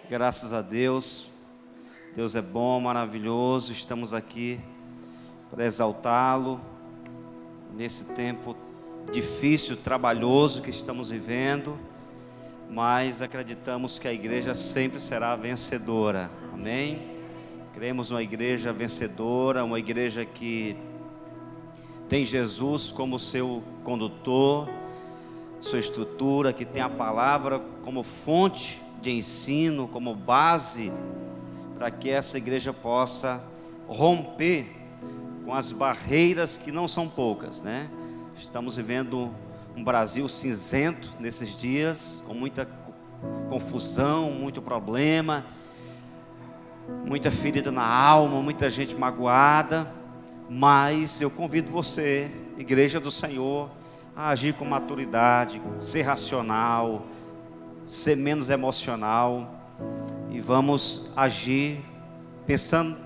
Graças a Deus. Deus é bom, maravilhoso. Estamos aqui para exaltá-lo nesse tempo difícil, trabalhoso que estamos vivendo, mas acreditamos que a igreja sempre será vencedora. Amém? Cremos numa igreja vencedora, uma igreja que tem Jesus como seu condutor, sua estrutura, que tem a palavra como fonte de ensino, como base, para que essa igreja possa romper com as barreiras que não são poucas, né? Estamos vivendo um Brasil cinzento nesses dias, com muita confusão, muito problema, muita ferida na alma, muita gente magoada, mas eu convido você, igreja do Senhor, a agir com maturidade, ser racional, ser menos emocional, e vamos agir pensando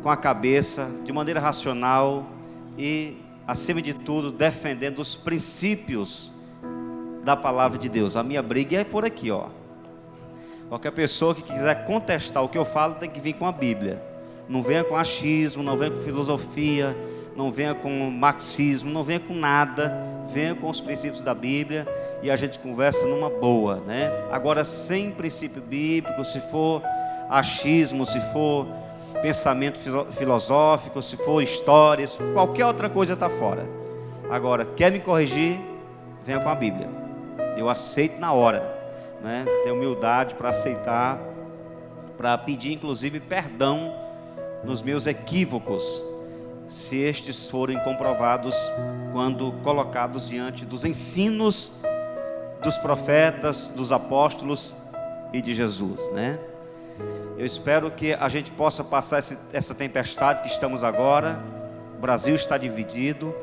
com a cabeça, de maneira racional e, acima de tudo, defendendo os princípios da palavra de Deus. A minha briga é por aqui, ó. Qualquer pessoa que quiser contestar o que eu falo tem que vir com a Bíblia. Não venha com achismo, não venha com filosofia, não venha com marxismo, não venha com nada. Venha com os princípios da Bíblia e a gente conversa numa boa, né? Agora, sem princípio bíblico, se for achismo, se for pensamento filosófico, se for história, se for qualquer outra coisa, está fora. Agora, quer me corrigir? Venha com a Bíblia. Eu aceito na hora, né? Tenho humildade para aceitar, para pedir inclusive perdão nos meus equívocos, se estes forem comprovados quando colocados diante dos ensinos dos profetas, dos apóstolos e de Jesus, né? Eu espero que a gente possa passar essa tempestade que estamos agora. O Brasil está dividido.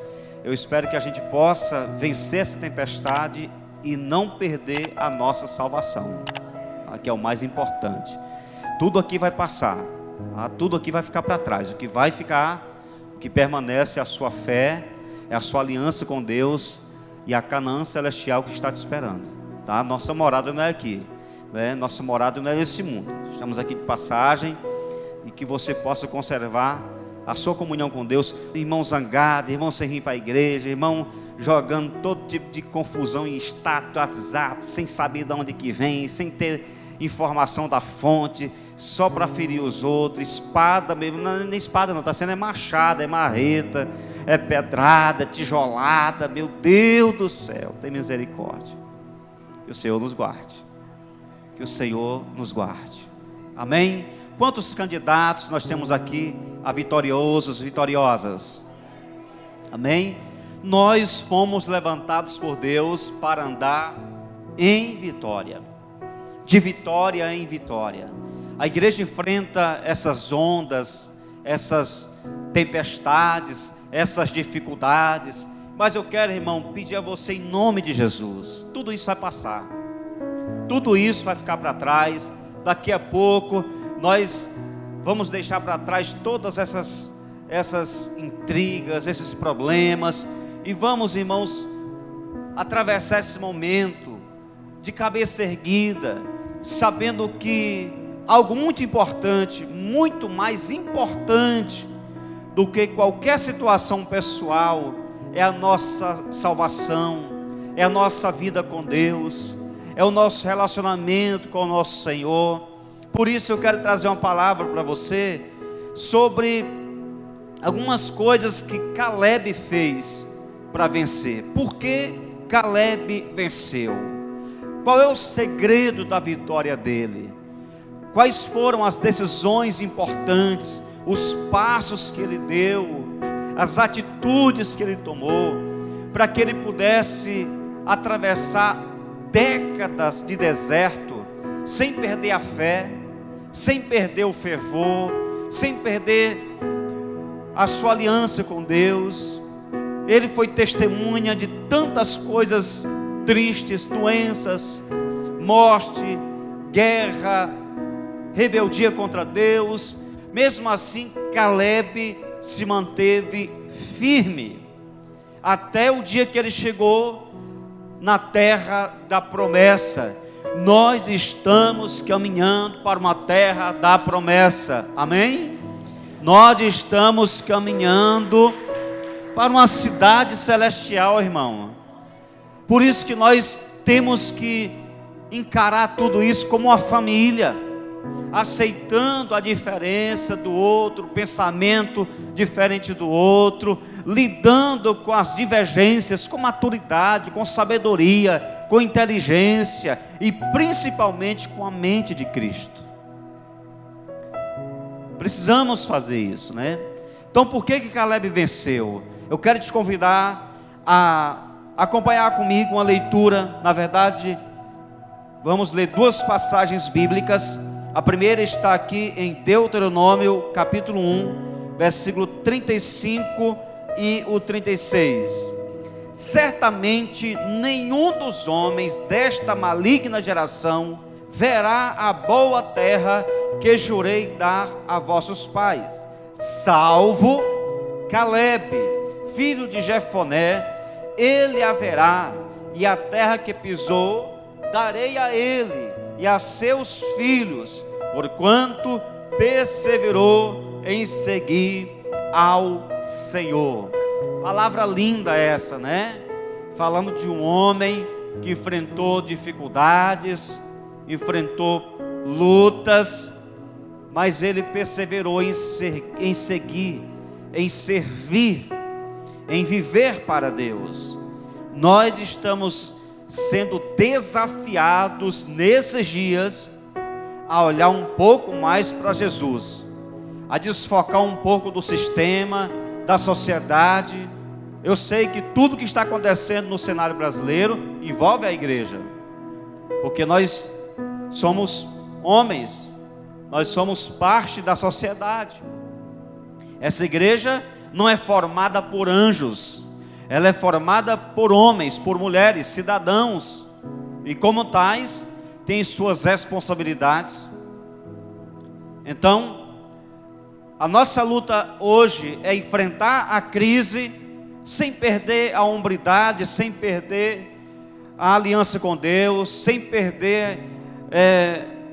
Eu espero que a gente possa vencer essa tempestade e não perder a nossa salvação, que é o mais importante. Tudo aqui vai passar, tudo aqui vai ficar para trás. O que vai ficar, o que permanece é a sua fé, é a sua aliança com Deus e a Canaã celestial que está te esperando, tá? Nossa morada não é aqui, né? Nossa morada não é nesse mundo. Estamos aqui de passagem, e que você possa conservar a sua comunhão com Deus. Irmão zangado, irmão sem vir para a igreja, irmão jogando todo tipo de confusão em status, WhatsApp, sem saber de onde que vem, sem ter informação da fonte, só para ferir os outros. Espada mesmo, não é nem espada não, está sendo é machado, é marreta, é pedrada, é tijolada. Meu Deus do céu, tem misericórdia. Que o Senhor nos guarde, que o Senhor nos guarde. Amém? Quantos candidatos nós temos aqui a vitoriosos, vitoriosas? Amém? Nós fomos levantados por Deus para andar em vitória, de vitória em vitória. A igreja enfrenta essas ondas, essas tempestades, essas dificuldades, mas eu quero, irmão, pedir a você em nome de Jesus, tudo isso vai passar, tudo isso vai ficar para trás. Daqui a pouco nós vamos deixar para trás todas essas intrigas, esses problemas, e vamos, irmãos, atravessar esse momento de cabeça erguida, sabendo que algo muito importante, muito mais importante do que qualquer situação pessoal, é a nossa salvação, é a nossa vida com Deus, é o nosso relacionamento com o nosso Senhor. Por isso eu quero trazer uma palavra para você sobre algumas coisas que Caleb fez para vencer. Por que Caleb venceu? Qual é o segredo da vitória dele? Quais foram as decisões importantes, os passos que ele deu, as atitudes que ele tomou, para que ele pudesse atravessar décadas de deserto, sem perder a fé, sem perder o fervor, sem perder a sua aliança com Deus. Ele foi testemunha de tantas coisas tristes, doenças, morte, guerra, rebeldia contra Deus. Mesmo assim, Caleb se manteve firme, até o dia que ele chegou na terra da promessa, nós estamos caminhando para uma terra da promessa, amém? Nós estamos caminhando para uma cidade celestial, irmão. Por isso que nós temos que encarar tudo isso como uma família, aceitando a diferença do outro, pensamento diferente do outro, lidando com as divergências com maturidade, com sabedoria, com inteligência e principalmente com a mente de Cristo. Precisamos fazer isso, né? Então por que Caleb venceu? Eu quero te convidar a acompanhar comigo uma leitura. Na verdade, vamos ler duas passagens bíblicas. A primeira está aqui em Deuteronômio capítulo 1, versículo 35 e o 36. Certamente nenhum dos homens desta maligna geração verá a boa terra que jurei dar a vossos pais, salvo Caleb, filho de Jefoné. Ele a verá, e a terra que pisou darei a ele e a seus filhos, porquanto perseverou em seguir ao Senhor. Palavra linda essa, né? Falando de um homem que enfrentou dificuldades, enfrentou lutas, mas ele perseverou em seguir, em servir, em viver para Deus. Nós estamos sendo desafiados nesses dias a olhar um pouco mais para Jesus, a desfocar um pouco do sistema, da sociedade. Eu sei que tudo que está acontecendo no cenário brasileiro envolve a igreja, porque nós somos homens, nós somos parte da sociedade. Essa igreja não é formada por anjos, ela é formada por homens, por mulheres, cidadãos, e como tais, tem suas responsabilidades. Então, a nossa luta hoje é enfrentar a crise sem perder a hombridade, sem perder a aliança com Deus, sem perder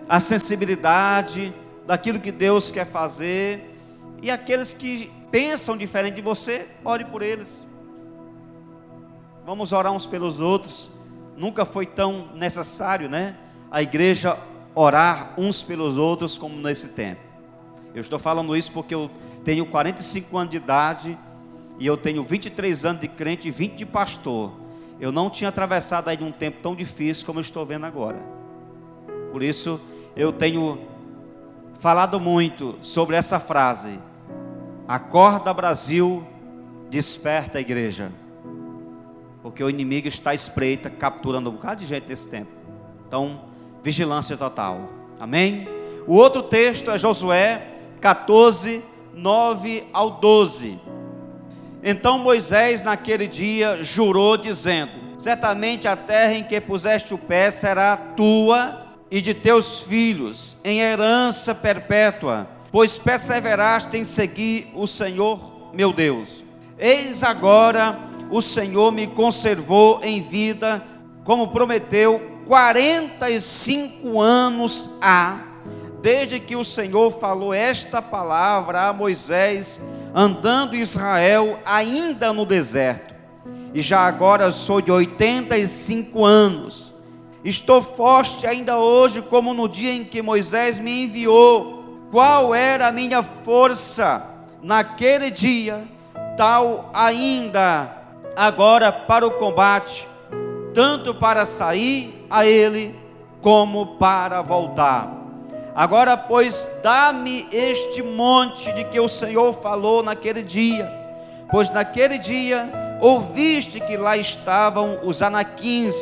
a sensibilidade daquilo que Deus quer fazer. E aqueles que pensam diferente de você, ore por eles. Vamos orar uns pelos outros. Nunca foi tão necessário, né? A igreja orar uns pelos outros como nesse tempo. Eu estou falando isso porque eu tenho 45 anos de idade e eu tenho 23 anos de crente e 20 de pastor. Eu não tinha atravessado aí de um tempo tão difícil como eu estou vendo agora. Por isso eu tenho falado muito sobre essa frase: acorda, Brasil, desperta a igreja. Porque o inimigo está à espreita, capturando um bocado de gente nesse tempo. Então, vigilância total. Amém? O outro texto é Josué 14, 9 ao 12. Então Moisés naquele dia jurou dizendo: certamente a terra em que puseste o pé será tua e de teus filhos, em herança perpétua, pois perseveraste em seguir o Senhor meu Deus. Eis agora o Senhor me conservou em vida, como prometeu, 45 anos há, desde que o Senhor falou esta palavra a Moisés, andando Israel ainda no deserto. E já agora sou de 85 anos. Estou forte ainda hoje, como no dia em que Moisés me enviou. Qual era a minha força naquele dia, tal ainda agora para o combate, tanto para sair a ele, como para voltar. Agora, pois, dá-me este monte de que o Senhor falou naquele dia, pois naquele dia ouviste que lá estavam os anaquins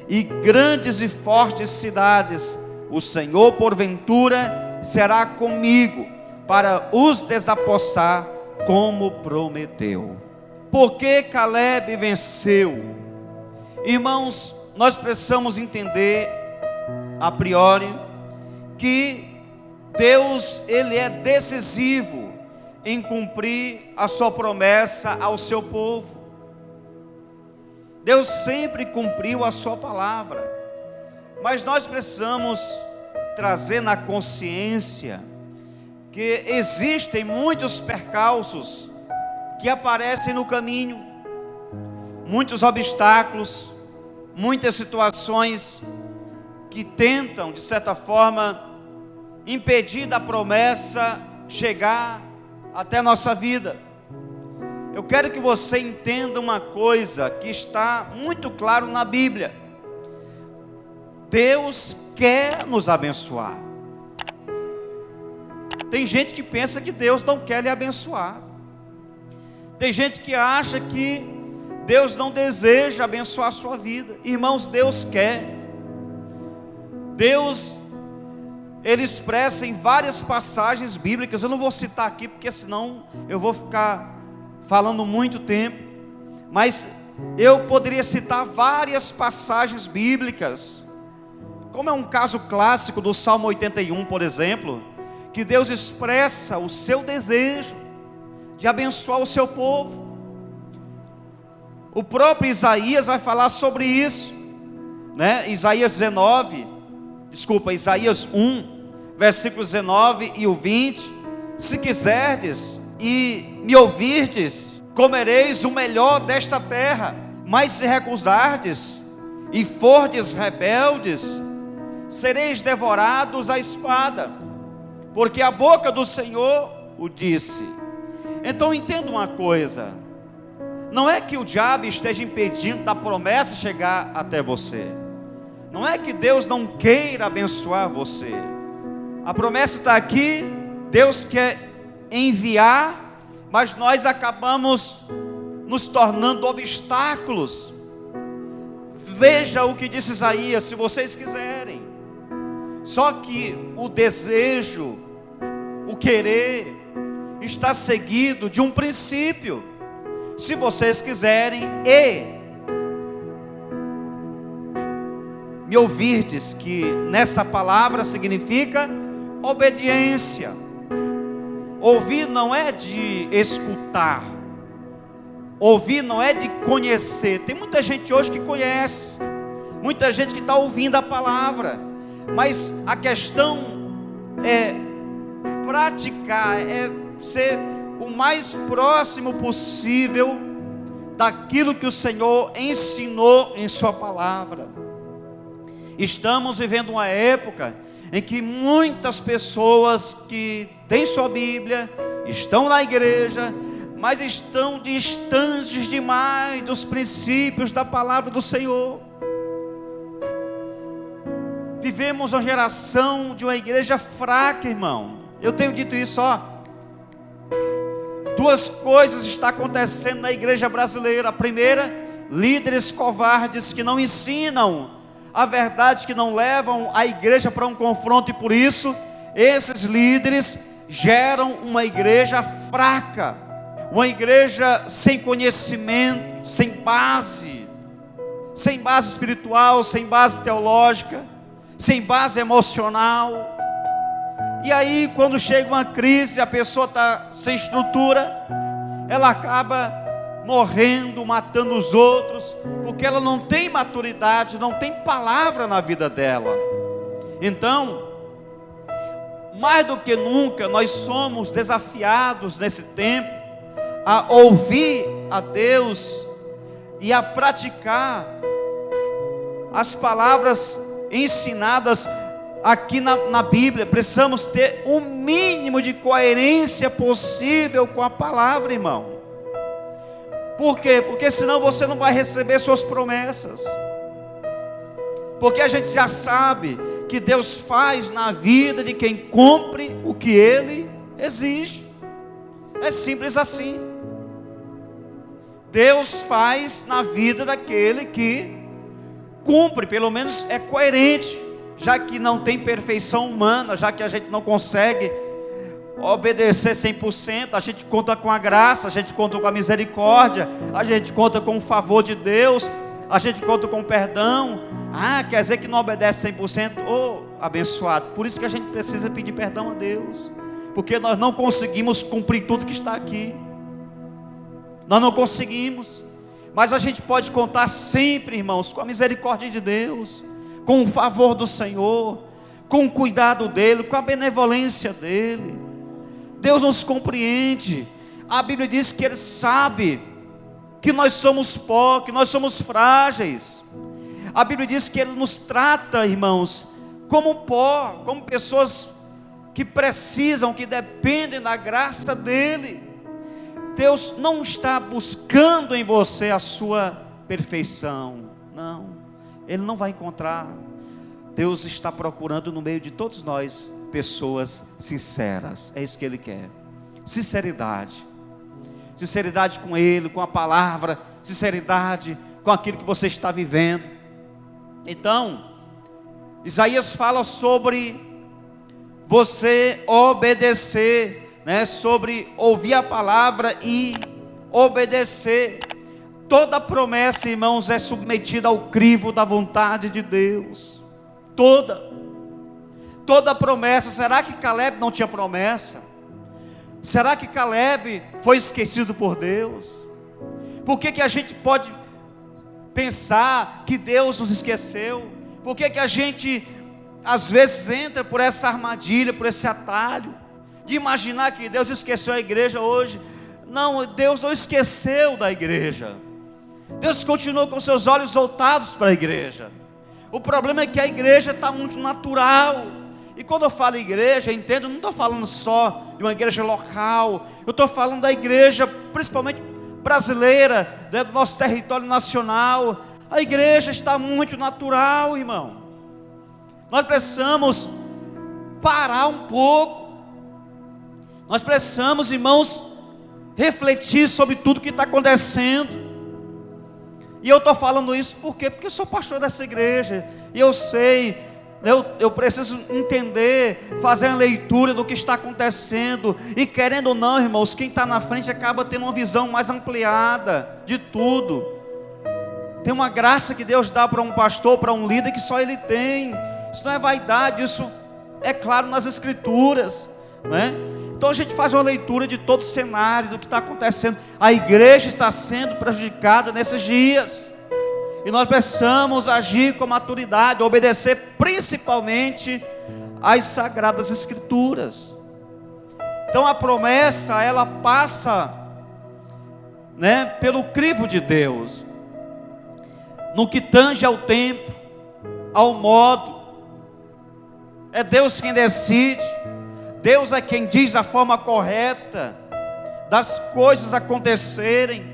e grandes e fortes cidades. O Senhor, porventura, será comigo para os desapossar, como prometeu. Por que Caleb venceu? Irmãos, nós precisamos entender a priori que Deus, Ele é decisivo em cumprir a sua promessa ao seu povo. Deus sempre cumpriu a sua palavra. Mas nós precisamos trazer na consciência que existem muitos percalços que aparecem no caminho, muitos obstáculos, muitas situações que tentam, de certa forma, impedir da promessa chegar até a nossa vida. Eu quero que você entenda uma coisa que está muito claro na Bíblia: Deus quer nos abençoar. Tem gente que pensa que Deus não quer lhe abençoar. Tem gente que acha que Deus não deseja abençoar a sua vida. Irmãos, Deus quer. Deus, Ele expressa em várias passagens bíblicas. Eu não vou citar aqui, porque senão eu vou ficar falando muito tempo. Mas eu poderia citar várias passagens bíblicas, como é um caso clássico do Salmo 81, por exemplo, que Deus expressa o seu desejo de abençoar o seu povo. O próprio Isaías vai falar sobre isso, né? Isaías 1, versículos 19 e o 20. Se quiserdes e me ouvirdes, comereis o melhor desta terra. Mas se recusardes e fordes rebeldes, sereis devorados à espada, porque a boca do Senhor o disse. Então entenda uma coisa: não é que o diabo esteja impedindo da promessa chegar até você. Não é que Deus não queira abençoar você. A promessa está aqui, Deus quer enviar, mas nós acabamos nos tornando obstáculos. Veja o que disse Isaías, se vocês quiserem. Só que o desejo, o querer, está seguido de um princípio. Se vocês quiserem e me ouvirdes, que nessa palavra significa obediência. Ouvir não é de escutar, ouvir não é de conhecer. Tem muita gente hoje que conhece, muita gente que está ouvindo a palavra, mas a questão é praticar, é ser o mais próximo possível daquilo que o Senhor ensinou em sua palavra. Estamos vivendo uma época em que muitas pessoas que têm sua Bíblia, estão na igreja, mas estão distantes demais dos princípios da palavra do Senhor. Vivemos uma geração de uma igreja fraca, irmão. Eu tenho dito isso, duas coisas estão acontecendo na igreja brasileira. A primeira, líderes covardes que não ensinam a verdade, que não levam a igreja para um confronto, e por isso esses líderes geram uma igreja fraca, uma igreja sem conhecimento, sem base espiritual, sem base teológica, sem base emocional. E aí, quando chega uma crise, a pessoa está sem estrutura, ela acaba morrendo, matando os outros, porque ela não tem maturidade, não tem palavra na vida dela. Então, mais do que nunca, nós somos desafiados nesse tempo a ouvir a Deus e a praticar as palavras ensinadas aqui na Bíblia. Precisamos ter o mínimo de coerência possível com a palavra, irmão. Por quê? Porque senão você não vai receber suas promessas. Porque a gente já sabe que Deus faz na vida de quem cumpre o que Ele exige. É simples assim. Deus faz na vida daquele que cumpre, pelo menos é coerente. Já que não tem perfeição humana, já que a gente não consegue obedecer 100%, a gente conta com a graça, a gente conta com a misericórdia, a gente conta com o favor de Deus, a gente conta com o perdão. Quer dizer que não obedece 100%? Abençoado. Por isso que a gente precisa pedir perdão a Deus, porque nós não conseguimos cumprir tudo que está aqui. Nós não conseguimos, mas a gente pode contar sempre, irmãos, com a misericórdia de Deus, com o favor do Senhor, com o cuidado dEle, com a benevolência dEle. Deus nos compreende. A Bíblia diz que Ele sabe que nós somos pó, que nós somos frágeis. A Bíblia diz que Ele nos trata, irmãos, como pó, como pessoas que precisam, que dependem da graça dEle. Deus não está buscando em você a sua perfeição, não, Ele não vai encontrar. Deus está procurando no meio de todos nós pessoas sinceras, é isso que Ele quer. Sinceridade com Ele, com a palavra, sinceridade com aquilo que você está vivendo. Então, Isaías fala sobre você obedecer, né? Sobre ouvir a palavra e obedecer. Toda promessa, irmãos, é submetida ao crivo da vontade de Deus. Toda promessa. Será que Caleb não tinha promessa? Será que Caleb foi esquecido por Deus? Por que a gente pode pensar que Deus nos esqueceu? Por que a gente às vezes entra por essa armadilha, por esse atalho de imaginar que Deus esqueceu a igreja hoje? Não, Deus não esqueceu da igreja. Deus continua com seus olhos voltados para a igreja. O problema é que a igreja está muito natural. E quando eu falo igreja, entendo, não estou falando só de uma igreja local. Eu estou falando da igreja, principalmente brasileira, do nosso território nacional. A igreja está muito natural, irmão. Nós precisamos parar um pouco. Nós precisamos, irmãos, refletir sobre tudo que está acontecendo. E eu estou falando isso por quê? Porque eu sou pastor dessa igreja. E eu sei, eu preciso entender, fazer uma leitura do que está acontecendo. E querendo ou não, irmãos, quem está na frente acaba tendo uma visão mais ampliada de tudo. Tem uma graça que Deus dá para um pastor, para um líder, que só ele tem. Isso não é vaidade, isso é claro nas escrituras, né? Então a gente faz uma leitura de todo o cenário, do que está acontecendo. A igreja está sendo prejudicada nesses dias, e nós precisamos agir com maturidade, obedecer principalmente às sagradas escrituras. Então a promessa, ela passa, né, pelo crivo de Deus, no que tange ao tempo, ao modo. É Deus quem decide. Deus é quem diz a forma correta das coisas acontecerem.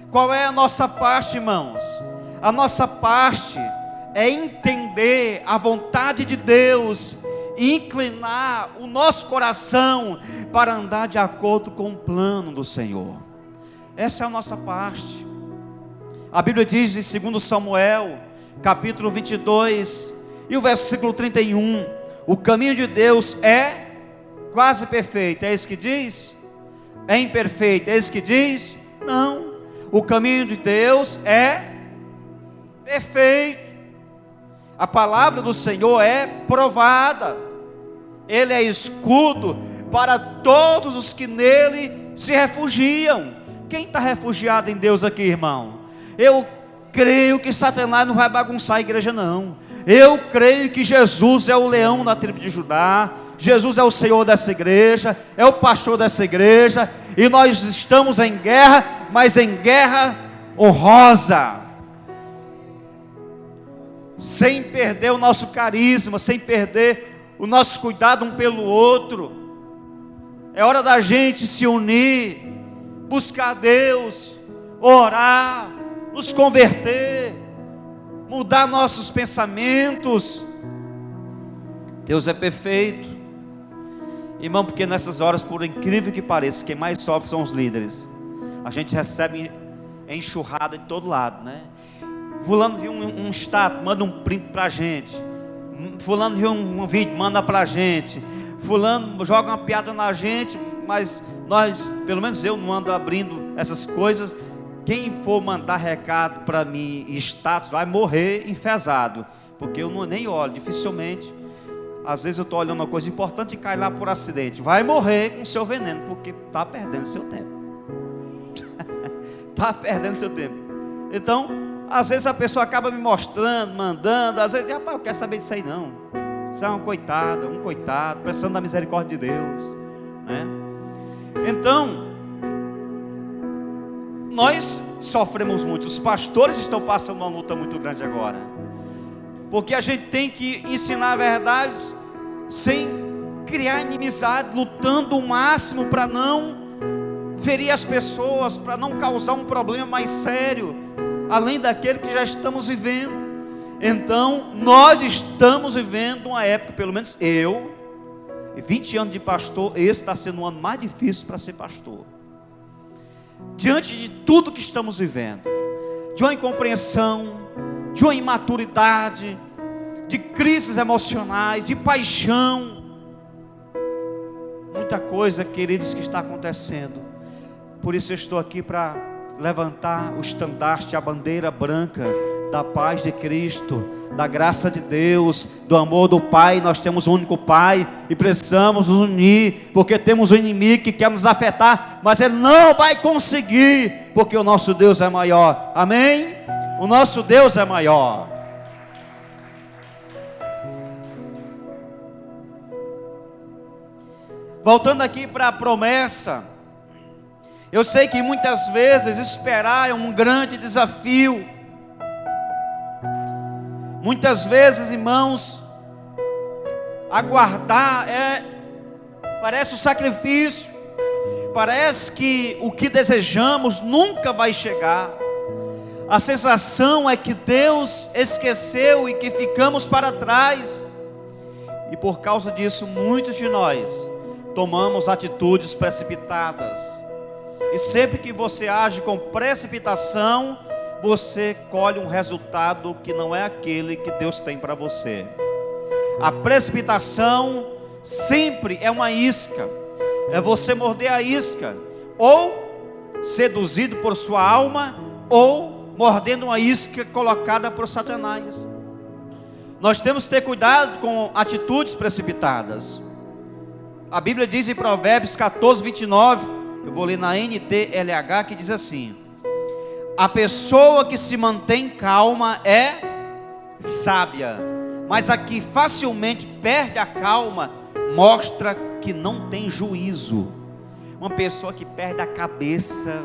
Qual é a nossa parte, irmãos? A nossa parte é entender a vontade de Deus e inclinar o nosso coração para andar de acordo com o plano do Senhor. Essa é a nossa parte. A Bíblia diz em 2 Samuel, capítulo 22, e o versículo 31, o caminho de Deus é quase perfeito, é isso que diz? É imperfeito, é isso que diz? Não, o caminho de Deus é perfeito. A palavra do Senhor é provada. Ele é escudo para todos os que nele se refugiam. Quem está refugiado em Deus aqui, irmão? Eu creio que Satanás não vai bagunçar a igreja, não. Eu creio que Jesus é o leão da tribo de Judá. Jesus é o Senhor dessa igreja, é o pastor dessa igreja, e nós estamos em guerra, mas em guerra honrosa, sem perder o nosso carisma, sem perder o nosso cuidado um pelo outro. É hora da gente se unir, buscar Deus, orar, nos converter, mudar nossos pensamentos. Deus é perfeito, irmão, porque nessas horas, por incrível que pareça, quem mais sofre são os líderes. A gente recebe enxurrada de todo lado, né? Fulano viu um status, manda um print pra gente. Fulano viu um vídeo, manda pra gente. Fulano joga uma piada na gente, mas nós, pelo menos eu, não ando abrindo essas coisas. Quem for mandar recado para mim e status vai morrer enfesado, porque eu nem olho, dificilmente. Às vezes eu estou olhando uma coisa importante e cai lá por acidente. Vai morrer com seu veneno, porque está perdendo seu tempo. Está perdendo seu tempo. Então, às vezes a pessoa acaba me mostrando, mandando, às vezes, rapaz, eu quero saber disso aí não. Você é uma coitada, um coitado, precisando da misericórdia de Deus, né? Então, nós sofremos muito. Os pastores estão passando uma luta muito grande agora, porque a gente tem que ensinar verdades sem criar inimizade, lutando o máximo para não ferir as pessoas, para não causar um problema mais sério, além daquele que já estamos vivendo. Então, nós estamos vivendo uma época, pelo menos eu, 20 anos de pastor, esse está sendo um ano mais difícil para ser pastor. Diante de tudo que estamos vivendo, de uma incompreensão, de uma imaturidade, de crises emocionais, de paixão, muita coisa, queridos, que está acontecendo. Por isso eu estou aqui para levantar o estandarte, a bandeira branca da paz de Cristo, da graça de Deus, do amor do Pai. Nós temos um único Pai e precisamos nos unir, porque temos um inimigo que quer nos afetar, mas ele não vai conseguir, porque o nosso Deus é maior. Amém? O nosso Deus é maior. Voltando aqui para a promessa, eu sei que muitas vezes esperar é um grande desafio. Muitas vezes, irmãos, aguardar parece um sacrifício, parece que o que desejamos nunca vai chegar. A sensação é que Deus esqueceu e que ficamos para trás, e por causa disso muitos de nós tomamos atitudes precipitadas. E sempre que você age com precipitação, você colhe um resultado que não é aquele que Deus tem para você. A precipitação sempre é uma isca, é você morder a isca, ou seduzido por sua alma, ou mordendo uma isca colocada por Satanás. Nós temos que ter cuidado com atitudes precipitadas. A Bíblia diz em Provérbios 14, 29, eu vou ler na NTLH, que diz assim: a pessoa que se mantém calma é sábia, mas a que facilmente perde a calma mostra que não tem juízo. Uma pessoa que perde a cabeça,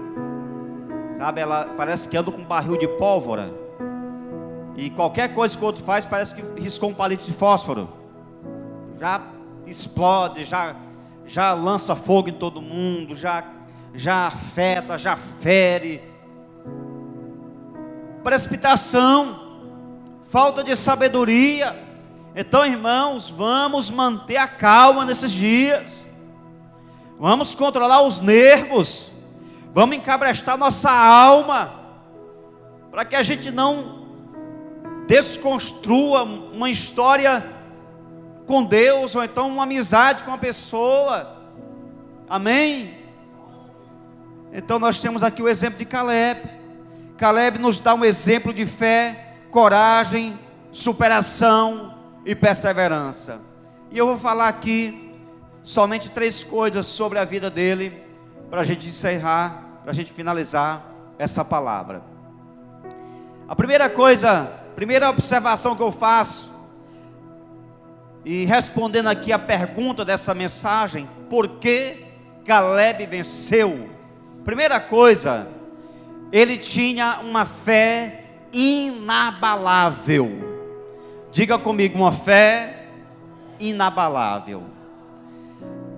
sabe, ela parece que anda com um barril de pólvora, e qualquer coisa que o outro faz parece que riscou um palito de fósforo, já explode, já lança fogo em todo mundo, já afeta, já fere. Precipitação, falta de sabedoria. Então, irmãos, vamos manter a calma nesses dias, vamos controlar os nervos, vamos encabrestar nossa alma, para que a gente não desconstrua uma história com Deus, ou então uma amizade com a pessoa. Amém? Então nós temos aqui o exemplo de Caleb. Caleb nos dá um exemplo de fé, coragem, superação e perseverança. E eu vou falar aqui somente 3 coisas sobre a vida dele, para a gente encerrar, para a gente finalizar essa palavra. A primeira observação que eu faço, e respondendo aqui a pergunta dessa mensagem, por que Caleb venceu? Primeira coisa, ele tinha uma fé inabalável. Diga comigo, uma fé inabalável.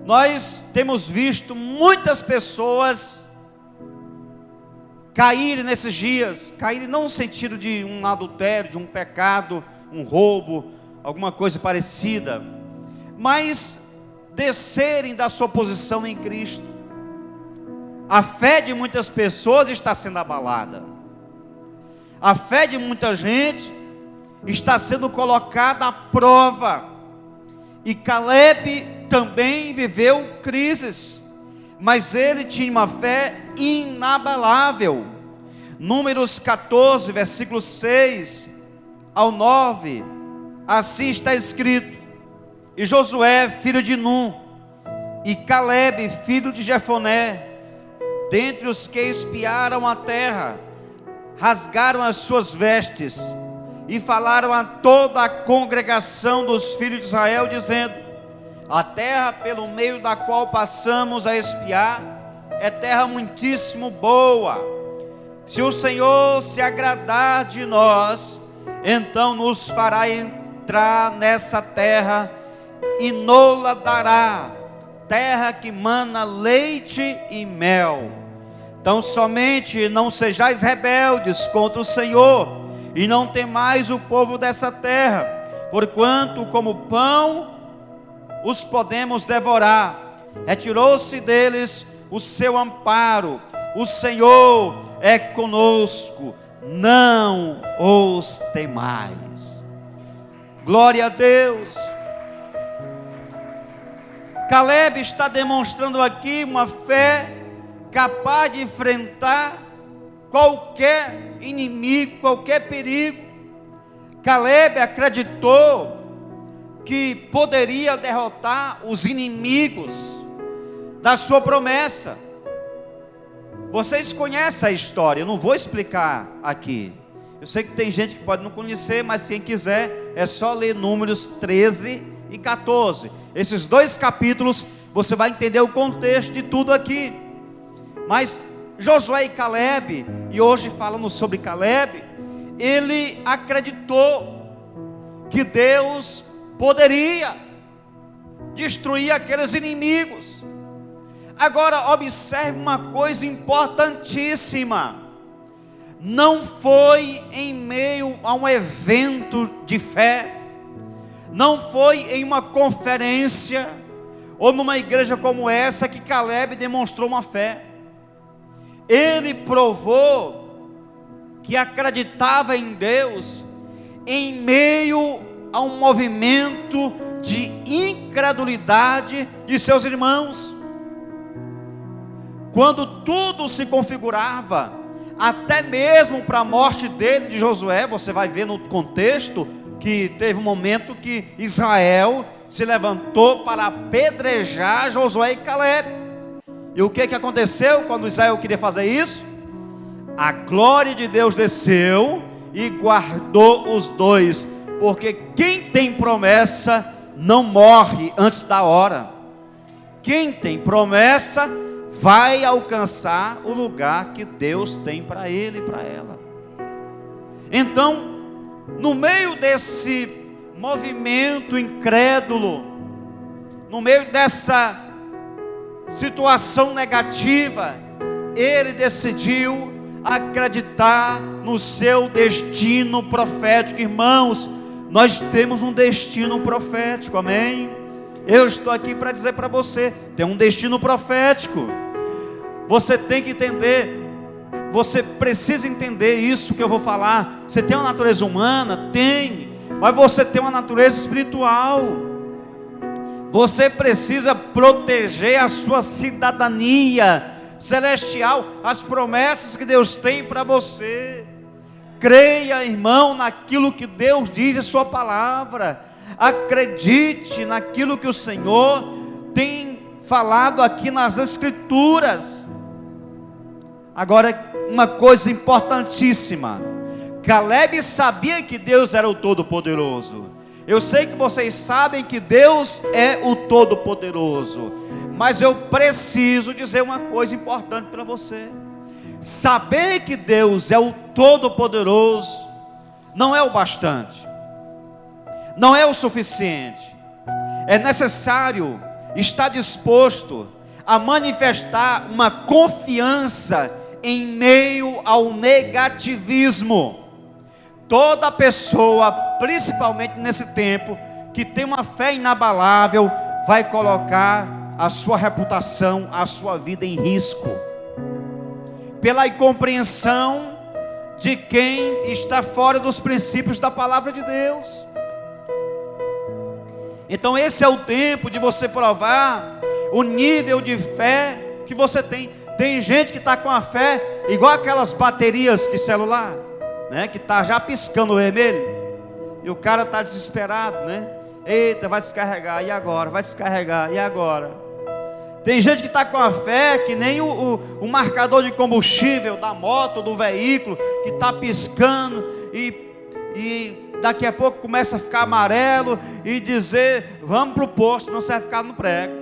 Nós temos visto muitas pessoas caírem nesses dias, caírem não no sentido de um adultério, de um pecado, um roubo, alguma coisa parecida, mas descerem da sua posição em Cristo. A fé de muitas pessoas está sendo abalada, a fé de muita gente está sendo colocada à prova, e Caleb também viveu crises, mas ele tinha uma fé inabalável. Números 14, versículos 6 ao 9, assim está escrito: e Josué, filho de Num, e Caleb, filho de Jefoné, dentre os que espiaram a terra, rasgaram as suas vestes e falaram a toda a congregação dos filhos de Israel, dizendo: a terra pelo meio da qual passamos a espiar é terra muitíssimo boa. Se o Senhor se agradar de nós, então nos fará entrar nessa terra e nos-la dará, terra que mana leite e mel. Então somente não sejais rebeldes contra o Senhor, e não temais o povo dessa terra, porquanto como pão os podemos devorar. Retirou-se deles o seu amparo, o Senhor é conosco, não os temais. Glória a Deus. Caleb está demonstrando aqui uma fé capaz de enfrentar qualquer inimigo, qualquer perigo. Caleb acreditou que poderia derrotar os inimigos da sua promessa. Vocês conhecem a história, eu não vou explicar aqui. Eu sei que tem gente que pode não conhecer, mas quem quiser é só ler Números 13 e 14. Esses 2 capítulos você vai entender o contexto de tudo aqui. Mas Josué e Caleb, e hoje falando sobre Caleb, ele acreditou que Deus poderia destruir aqueles inimigos. Agora observe uma coisa importantíssima: não foi em meio a um evento de fé, não foi em uma conferência ou numa igreja como essa que Caleb demonstrou uma fé. Ele provou que acreditava em Deus em meio a um movimento de incredulidade de seus irmãos. Quando tudo se configurava, até mesmo para a morte dele, de Josué, você vai ver no contexto que teve um momento que Israel se levantou para apedrejar Josué e Caleb. E o que aconteceu quando Israel queria fazer isso? A glória de Deus desceu e guardou os dois, porque quem tem promessa não morre antes da hora. Quem tem promessa vai alcançar o lugar que Deus tem para ele e para ela. Então, no meio desse movimento incrédulo, no meio dessa situação negativa, ele decidiu acreditar no seu destino profético. Irmãos, nós temos um destino profético, amém? Eu estou aqui para dizer para você, tem um destino profético. Você tem que entender, você precisa entender isso que eu vou falar. Você tem uma natureza humana? Tem, mas você tem uma natureza espiritual. Você precisa proteger a sua cidadania celestial, as promessas que Deus tem para você. Creia, irmão, naquilo que Deus diz em sua palavra. Acredite naquilo que o Senhor tem falado aqui nas Escrituras. Agora, uma coisa importantíssima: Caleb sabia que Deus era o Todo-Poderoso. Eu sei que vocês sabem que Deus é o Todo-Poderoso, mas eu preciso dizer uma coisa importante para você. Saber que Deus é o Todo-Poderoso não é o bastante, não é o suficiente. É necessário estar disposto a manifestar uma confiança em meio ao negativismo. Toda pessoa, principalmente nesse tempo, que tem uma fé inabalável, vai colocar a sua reputação, a sua vida em risco, pela incompreensão de quem está fora dos princípios da palavra de Deus. Então esse é o tempo de você provar o nível de fé que você tem. Tem gente que está com a fé igual aquelas baterias de celular, né, que está já piscando o vermelho, e o cara está desesperado, né? Eita, vai descarregar, e agora? Vai descarregar, e agora? Tem gente que está com a fé que nem o marcador de combustível da moto, do veículo, que está piscando e daqui a pouco começa a ficar amarelo e dizer, vamos para o posto, senão você vai ficar no prego.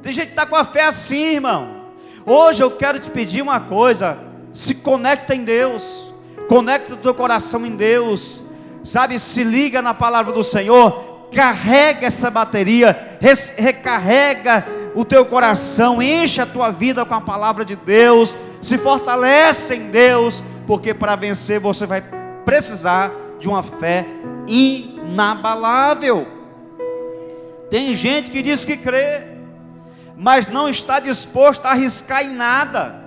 Tem gente que está com a fé assim, irmão. Hoje eu quero te pedir uma coisa: se conecta em Deus, conecta o teu coração em Deus, sabe, se liga na palavra do Senhor, carrega essa bateria, recarrega o teu coração, enche a tua vida com a palavra de Deus, se fortalece em Deus, porque para vencer você vai precisar de uma fé inabalável. Tem gente que diz que crê, mas não está disposto a arriscar em nada.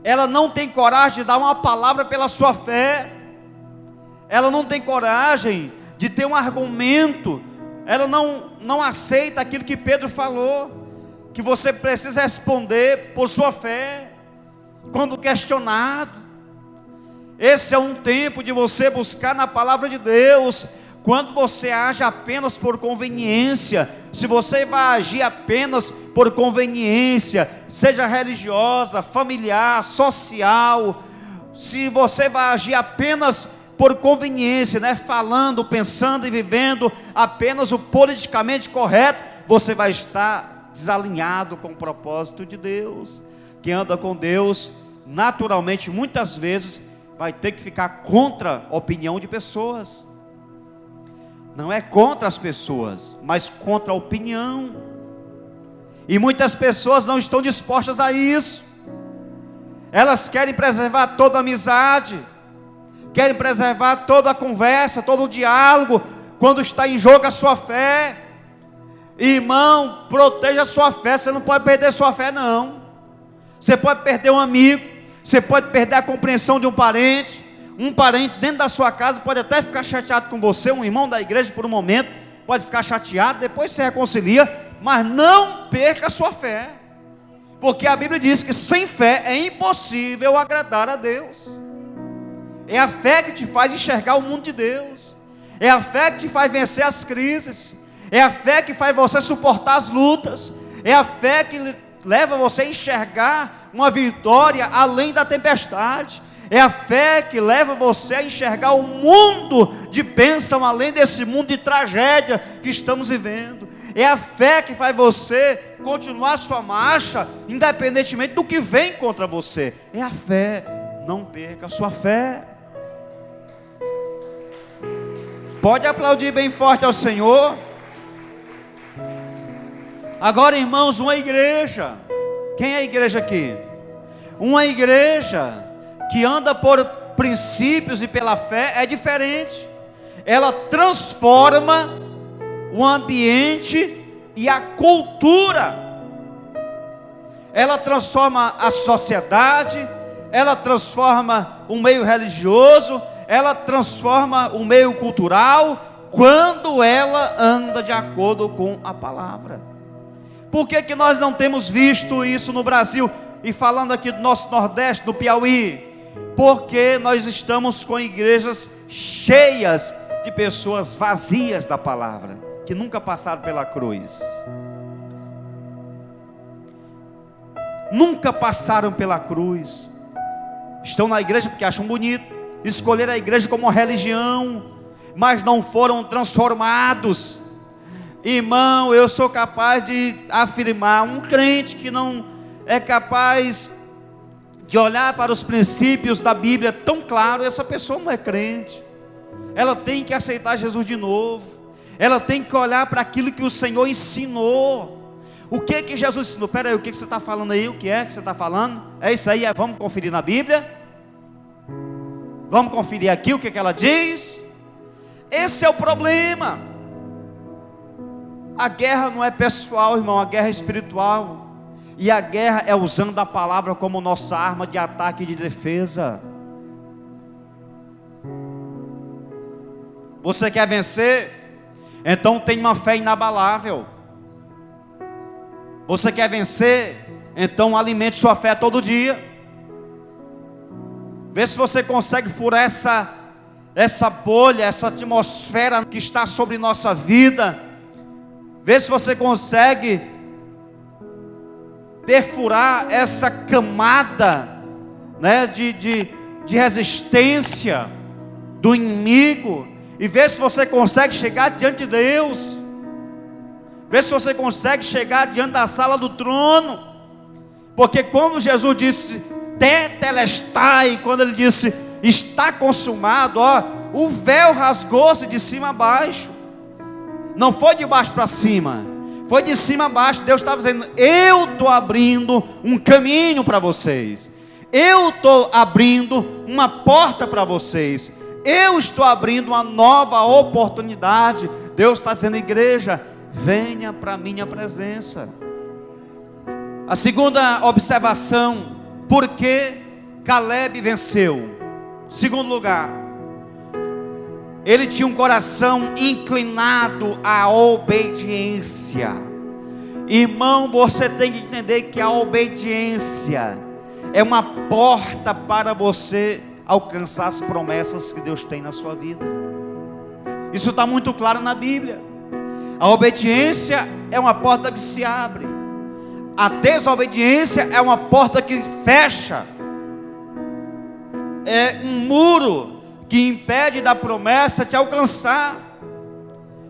Ela não tem coragem de dar uma palavra pela sua fé, ela não tem coragem de ter um argumento, ela não aceita aquilo que Pedro falou, que você precisa responder por sua fé, quando questionado. Esse é um tempo de você buscar na palavra de Deus. Quando você age apenas por conveniência, se você vai agir apenas por conveniência, seja religiosa, familiar, social, se você vai agir apenas por conveniência, né, falando, pensando e vivendo apenas o politicamente correto, você vai estar desalinhado com o propósito de Deus. Quem anda com Deus, naturalmente, muitas vezes, vai ter que ficar contra a opinião de pessoas. Não é contra as pessoas, mas contra a opinião. E muitas pessoas não estão dispostas a isso. Elas querem preservar toda a amizade, querem preservar toda a conversa, todo o diálogo, quando está em jogo a sua fé. Irmão, proteja a sua fé. Você não pode perder sua fé, não. Você pode perder um amigo, você pode perder a compreensão de um parente dentro da sua casa pode até ficar chateado com você, um irmão da igreja por um momento, pode ficar chateado, depois se reconcilia, mas não perca a sua fé, porque a Bíblia diz que sem fé é impossível agradar a Deus. É a fé que te faz enxergar o mundo de Deus, é a fé que te faz vencer as crises, é a fé que faz você suportar as lutas, é a fé que leva você a enxergar uma vitória além da tempestade, é a fé que leva você a enxergar o mundo de bênção além desse mundo de tragédia que estamos vivendo. É a fé que faz você continuar sua marcha independentemente do que vem contra você. É a fé. Não perca a sua fé. Pode aplaudir bem forte ao Senhor. Agora, irmãos, uma igreja. Quem é a igreja aqui? Uma igreja que anda por princípios e pela fé é diferente. Ela transforma o ambiente e a cultura. Ela transforma a sociedade, ela transforma o meio religioso, ela transforma o meio cultural, quando ela anda de acordo com a palavra. Por que nós não temos visto isso no Brasil? E falando aqui do nosso Nordeste, no Piauí, porque nós estamos com igrejas cheias de pessoas vazias da palavra, que nunca passaram pela cruz, nunca passaram pela cruz, estão na igreja porque acham bonito, escolheram a igreja como religião, mas não foram transformados. Irmão, eu sou capaz de afirmar, um crente que não é capaz de olhar para os princípios da Bíblia tão claro, essa pessoa não é crente. Ela tem que aceitar Jesus de novo, ela tem que olhar para aquilo que o Senhor ensinou. O que que Jesus ensinou? Pera aí, o que você está falando aí? O que é que você está falando? É isso aí, vamos conferir na Bíblia? Vamos conferir aqui o que que ela diz? Esse é o problema. A guerra não é pessoal, irmão, a guerra é espiritual. E a guerra é usando a palavra como nossa arma de ataque e de defesa. Você quer vencer? Então tenha uma fé inabalável. Você quer vencer? Então alimente sua fé todo dia. Vê se você consegue furar essa bolha, essa atmosfera que está sobre nossa vida. Vê se você consegue perfurar essa camada, né, de resistência do inimigo, e ver se você consegue chegar diante de Deus, ver se você consegue chegar diante da sala do trono. Porque quando Jesus disse tetelestai, quando ele disse está consumado, ó, o véu rasgou-se de cima a baixo. Não foi de baixo para cima, foi de cima a baixo. Deus estava dizendo: eu estou abrindo um caminho para vocês, eu estou abrindo uma porta para vocês, eu estou abrindo uma nova oportunidade. Deus está dizendo: igreja, venha para a minha presença. A segunda observação: por que Caleb venceu? Segundo lugar, ele tinha um coração inclinado à obediência. Irmão, você tem que entender que a obediência é uma porta para você alcançar as promessas que Deus tem na sua vida. Isso está muito claro na Bíblia. A obediência é uma porta que se abre, a desobediência é uma porta que fecha, é um muro que impede da promessa te alcançar.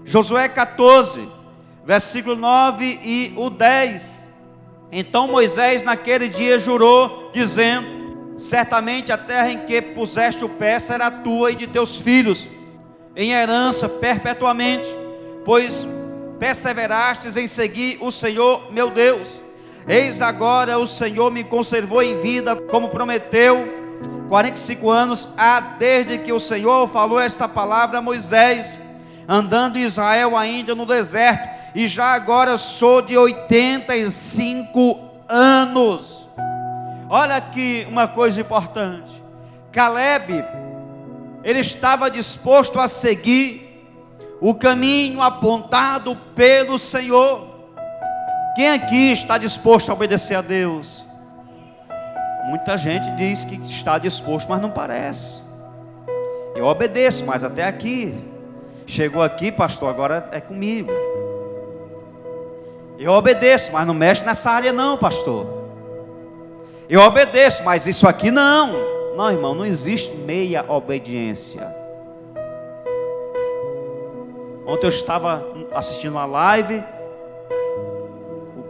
Josué 14, versículo 9 e o 10. Então Moisés naquele dia jurou, dizendo: certamente a terra em que puseste o pé será tua e de teus filhos, em herança perpetuamente, pois perseverastes em seguir o Senhor meu Deus. Eis agora o Senhor me conservou em vida, como prometeu. 45 anos há desde que o Senhor falou esta palavra a Moisés, andando Israel ainda no deserto, e já agora sou de 85 anos. Olha aqui uma coisa importante: Caleb, ele estava disposto a seguir o caminho apontado pelo Senhor. Quem aqui está disposto a obedecer a Deus? Muita gente diz que está disposto, mas não parece. Eu obedeço, mas até aqui. Chegou aqui, pastor, agora é comigo. Eu obedeço, mas não mexe nessa área não, pastor. Eu obedeço, mas isso aqui não. Não, irmão, não existe meia obediência. Ontem eu estava assistindo uma live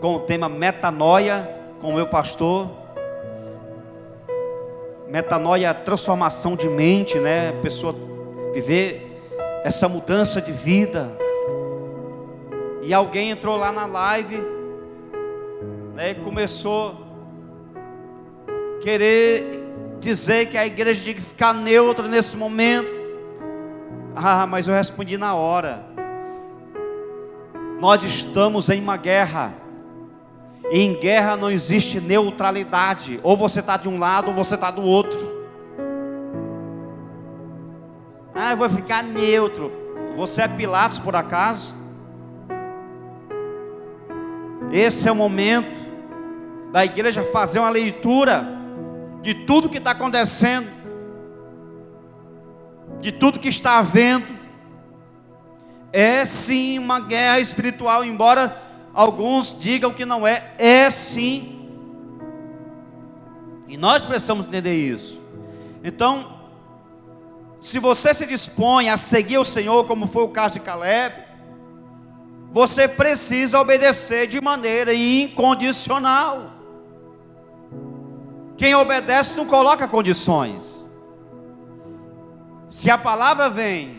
com o tema metanoia, com o meu pastor. Metanoia, transformação de mente, né? A pessoa viver essa mudança de vida. E alguém entrou lá na live, né, e começou a querer dizer que a igreja tinha que ficar neutra nesse momento. Mas eu respondi na hora: nós estamos em uma guerra, e em guerra não existe neutralidade. Ou você está de um lado ou você está do outro. Eu vou ficar neutro. Você é Pilatos por acaso? Esse é o momento da igreja fazer uma leitura de tudo que está acontecendo, de tudo que está havendo. É sim uma guerra espiritual, embora alguns digam que não é. É sim. E nós precisamos entender isso. Então, se você se dispõe a seguir o Senhor, como foi o caso de Caleb, você precisa obedecer de maneira incondicional. Quem obedece não coloca condições. Se a palavra vem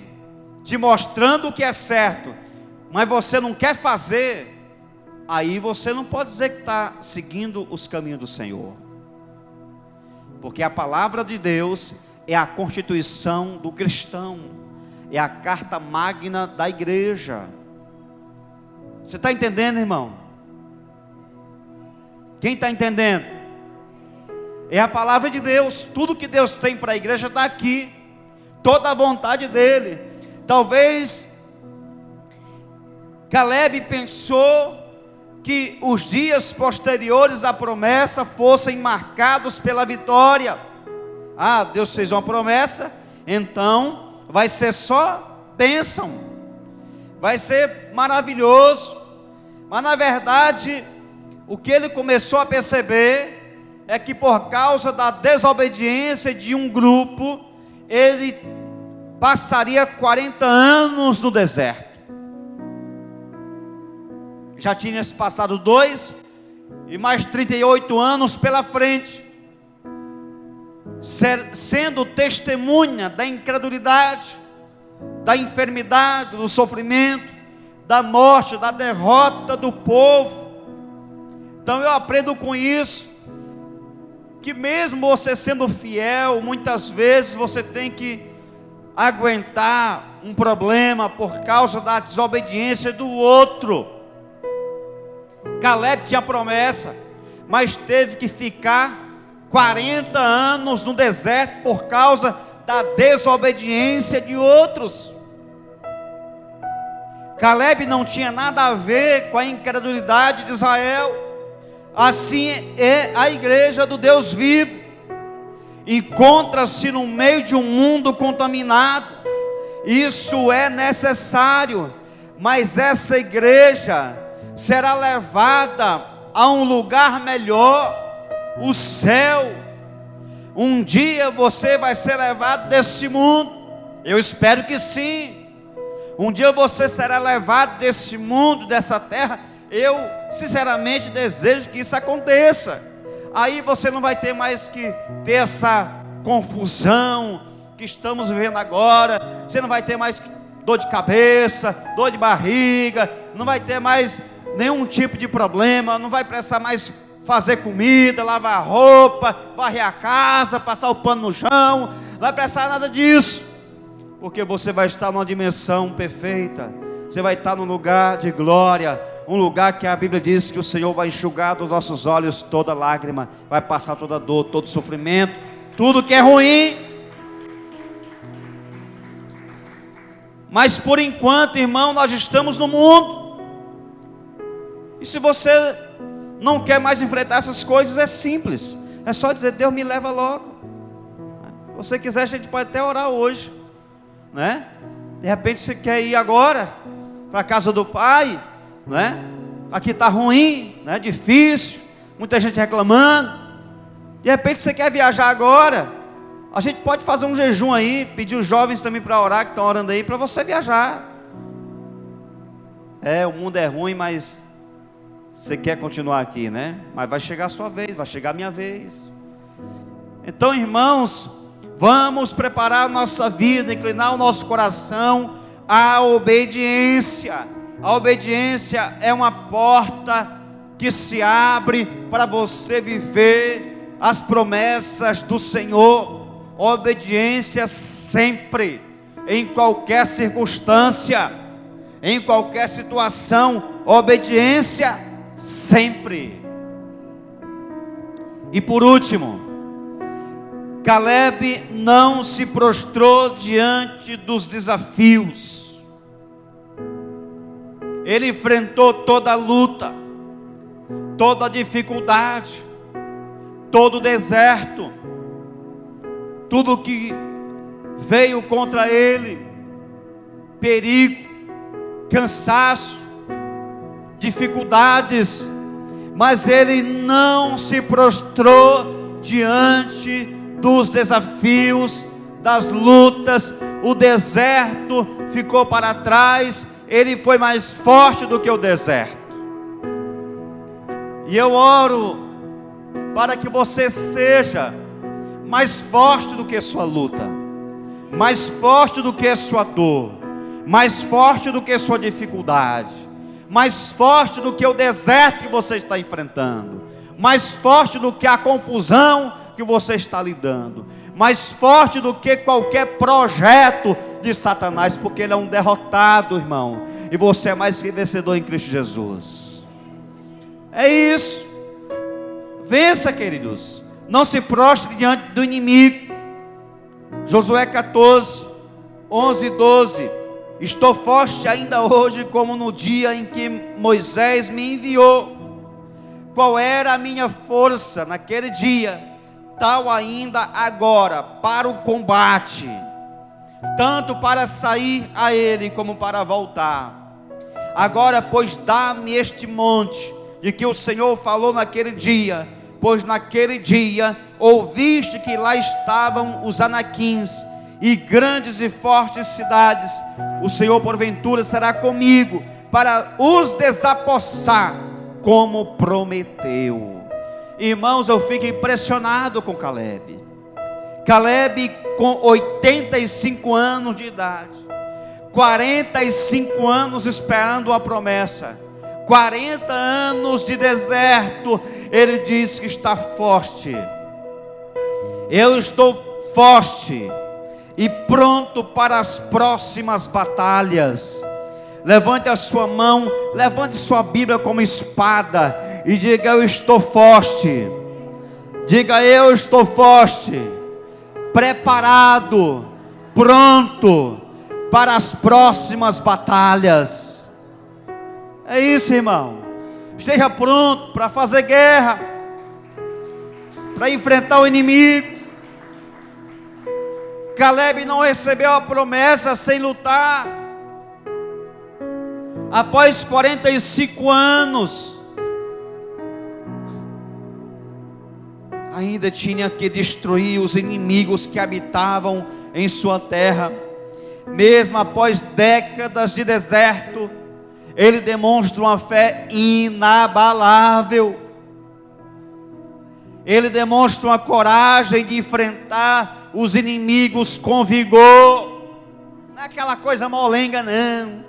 te mostrando o que é certo, mas você não quer fazer, aí você não pode dizer que está seguindo os caminhos do Senhor. Porque a palavra de Deus é a constituição do cristão, é a carta magna da igreja. Você está entendendo, irmão? Quem está entendendo? É a palavra de Deus. Tudo que Deus tem para a igreja está aqui. Toda a vontade dele. Talvez Caleb pensou que os dias posteriores à promessa fossem marcados pela vitória. Deus fez uma promessa, então vai ser só bênção, vai ser maravilhoso. Mas na verdade, o que ele começou a perceber é que por causa da desobediência de um grupo, ele passaria 40 anos no deserto. Já tinha se passado 2 e mais 38 anos pela frente, sendo testemunha da incredulidade, da enfermidade, do sofrimento, da morte, da derrota do povo. Então eu aprendo com isso, que mesmo você sendo fiel, muitas vezes você tem que aguentar um problema por causa da desobediência do outro. Caleb tinha promessa, mas teve que ficar 40 anos no deserto por causa da desobediência de outros. Caleb não tinha nada a ver com a incredulidade de Israel. Assim é a igreja do Deus vivo. Encontra-se no meio de um mundo contaminado. Isso é necessário, mas essa igreja será levada a um lugar melhor, o céu. Um dia você vai ser levado desse mundo. Eu espero que sim. Um dia você será levado desse mundo, dessa terra. Eu sinceramente desejo que isso aconteça. Aí você não vai ter mais que ter essa confusão que estamos vivendo agora. Você não vai ter mais dor de cabeça, dor de barriga, não vai ter mais nenhum tipo de problema, não vai precisar mais fazer comida, lavar roupa, varrer a casa, passar o pano no chão, não vai precisar nada disso, porque você vai estar numa dimensão perfeita. Você vai estar num lugar de glória, um lugar que a Bíblia diz que o Senhor vai enxugar dos nossos olhos toda lágrima, vai passar toda dor, todo sofrimento, tudo que é ruim. Mas por enquanto, irmão, nós estamos no mundo. E se você não quer mais enfrentar essas coisas, é simples, é só dizer: Deus, me leva logo. Se você quiser, a gente pode até orar hoje, né? De repente você quer ir agora para a casa do Pai, né? Aqui está ruim, né? Difícil, muita gente reclamando. De repente você quer viajar agora, a gente pode fazer um jejum aí, pedir os jovens também para orar, que estão orando aí, para você viajar. O mundo é ruim, mas você quer continuar aqui, né? Mas vai chegar a sua vez, vai chegar a minha vez. Então, irmãos, vamos preparar a nossa vida, inclinar o nosso coração à obediência. A obediência é uma porta que se abre para você viver as promessas do Senhor. Obediência sempre, em qualquer circunstância, em qualquer situação, obediência sempre. E por último, Caleb não se prostrou diante dos desafios. Ele enfrentou toda a luta, toda a dificuldade, todo o deserto, tudo que veio contra ele, perigo, cansaço, dificuldades, mas ele não se prostrou diante dos desafios, das lutas. O deserto ficou para trás, ele foi mais forte do que o deserto. E eu oro para que você seja mais forte do que sua luta, mais forte do que sua dor, mais forte do que sua dificuldade, mais forte do que o deserto que você está enfrentando, mais forte do que a confusão que você está lidando, mais forte do que qualquer projeto de Satanás, porque ele é um derrotado, irmão, e você é mais que vencedor em Cristo Jesus. É isso. Vença, queridos. Não se prostre diante do inimigo. Josué 14, 11 e 12. Estou forte ainda hoje, como no dia em que Moisés me enviou. Qual era a minha força naquele dia, tal ainda agora para o combate, tanto para sair a ele como para voltar. Agora, pois, dá-me este monte, de que o Senhor falou naquele dia, pois naquele dia ouviste que lá estavam os anaquins e grandes e fortes cidades. O Senhor porventura será comigo para os desapossar, como prometeu. Irmãos, eu fico impressionado com Caleb. Caleb com 85 anos de idade, 45 anos esperando a promessa, 40 anos de deserto. Ele diz que está forte. Eu estou forte e pronto para as próximas batalhas. Levante a sua mão, levante sua Bíblia como espada e diga: eu estou forte. Diga: eu estou forte, preparado, pronto para as próximas batalhas. É isso, irmão. Esteja pronto para fazer guerra, para enfrentar o inimigo. Caleb não recebeu a promessa sem lutar. Após 45 anos, ainda tinha que destruir os inimigos que habitavam em sua terra. Mesmo após décadas de deserto, ele demonstra uma fé inabalável. Ele demonstra uma coragem de enfrentar os inimigos com vigor. Não é aquela coisa molenga, não.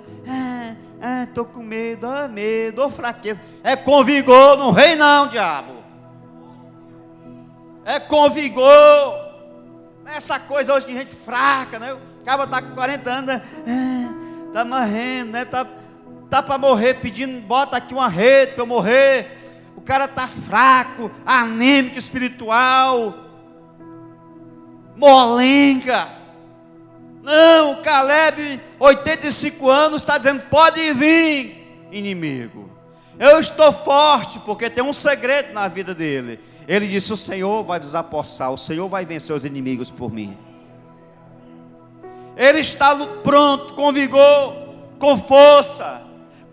Estou com medo, medo, fraqueza. É com vigor, não vem não, diabo. É com vigor. Não é essa coisa hoje de gente fraca, né? O cara está com 40 anos, está morrendo, né? Tá para morrer, pedindo, bota aqui uma rede para eu morrer. O cara está fraco, anêmico espiritual, molenga. Não, Caleb, 85 anos, está dizendo: pode vir, inimigo. Eu estou forte, porque tem um segredo na vida dele. Ele disse: o Senhor vai desapossar, o Senhor vai vencer os inimigos por mim. Ele está pronto, com vigor, com força,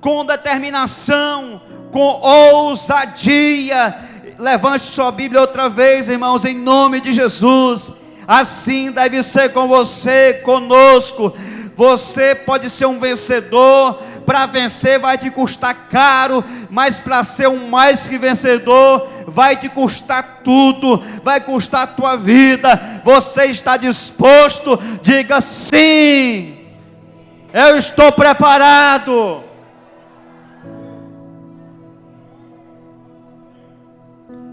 com determinação, com ousadia. Levante sua Bíblia outra vez, irmãos, em nome de Jesus. Assim deve ser com você, conosco. Você pode ser um vencedor. Para vencer vai te custar caro, mas para ser um mais que vencedor vai te custar tudo, vai custar a tua vida. Você está disposto? Diga: sim, eu estou preparado.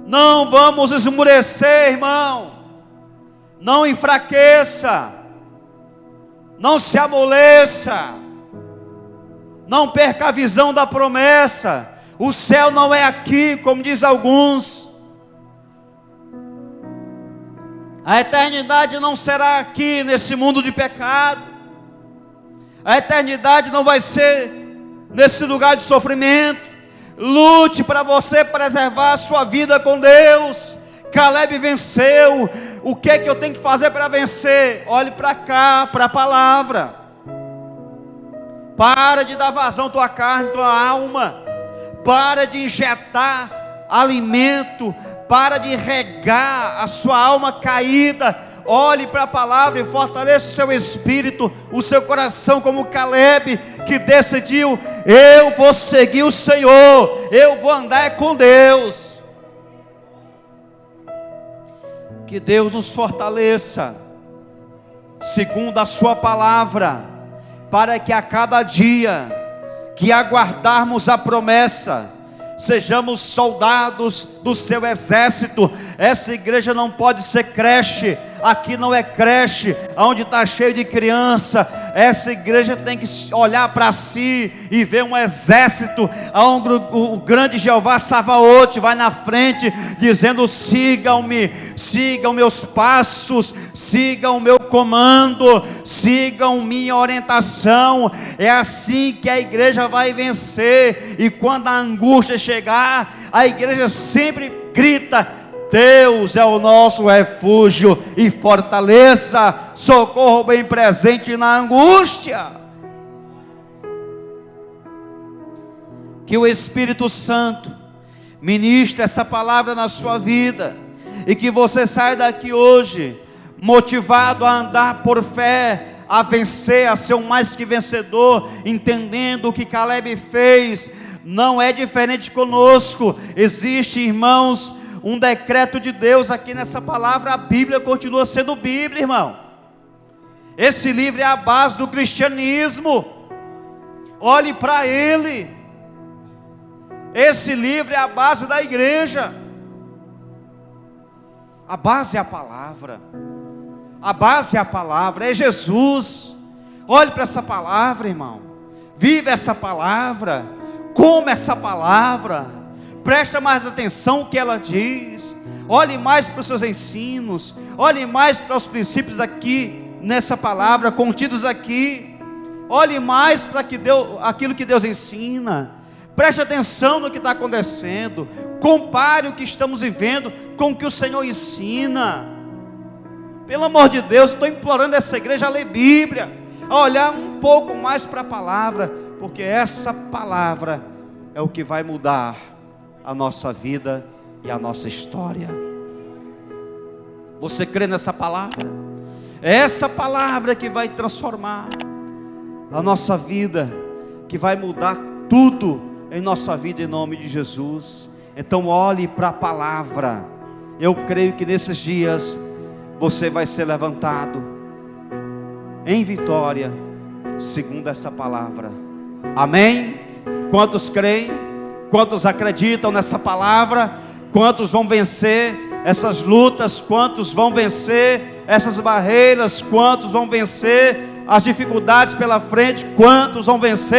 Não vamos esmurecer, irmão. Não enfraqueça, não se amoleça, não perca a visão da promessa. O céu não é aqui, como diz alguns. A eternidade não será aqui, nesse mundo de pecado. A eternidade não vai ser nesse lugar de sofrimento. Lute para você preservar a sua vida com Deus. Caleb venceu. O que é que eu tenho que fazer para vencer? Olhe para cá, para a palavra. Para de dar vazão à tua carne, à tua alma. Para de injetar alimento. Para de regar a sua alma caída. Olhe para a palavra e fortaleça o seu espírito, o seu coração, como Caleb, que decidiu: eu vou seguir o Senhor, eu vou andar com Deus. Que Deus nos fortaleça, segundo a sua palavra, para que a cada dia que aguardarmos a promessa, sejamos soldados do seu exército. Essa igreja não pode ser creche. Aqui não é creche, onde está cheio de criança. Essa igreja tem que olhar para si e ver um exército, onde o grande Jeová Savaote vai na frente, dizendo: sigam-me, sigam meus passos, sigam o meu comando, sigam minha orientação. É assim que a igreja vai vencer. E quando a angústia chegar, a igreja sempre grita: Deus é o nosso refúgio e fortaleza, socorro bem presente na angústia. Que o Espírito Santo Ministra essa palavra na sua vida, e que você saia daqui hoje motivado a andar por fé, a vencer, a ser um mais que vencedor, entendendo o que Caleb fez. Não é diferente conosco. Existe, irmãos, um decreto de Deus aqui nessa palavra. A Bíblia continua sendo Bíblia, irmão. Esse livro é a base do cristianismo. Olhe para ele. Esse livro é a base da igreja. A base é a palavra. A base é a palavra, é Jesus. Olhe para essa palavra, irmão. Vive essa palavra. Coma essa palavra. Presta mais atenção no que ela diz. Olhe mais para os seus ensinos. Olhe mais para os princípios aqui nessa palavra contidos aqui. Olhe mais para aquilo que Deus ensina. Preste atenção no que está acontecendo. Compare o que estamos vivendo com o que o Senhor ensina. Pelo amor de Deus, estou implorando essa igreja a ler Bíblia, a olhar um pouco mais para a palavra, porque essa palavra é o que vai mudar a nossa vida e a nossa história. Você crê nessa palavra? É essa palavra que vai transformar a nossa vida, que vai mudar tudo em nossa vida, em nome de Jesus. Então olhe para a palavra. Eu creio que nesses dias você vai ser levantado em vitória, segundo essa palavra. Amém? Quantos creem? Quantos acreditam nessa palavra? Quantos vão vencer essas lutas? Quantos vão vencer essas barreiras? Quantos vão vencer as dificuldades pela frente? Quantos vão vencer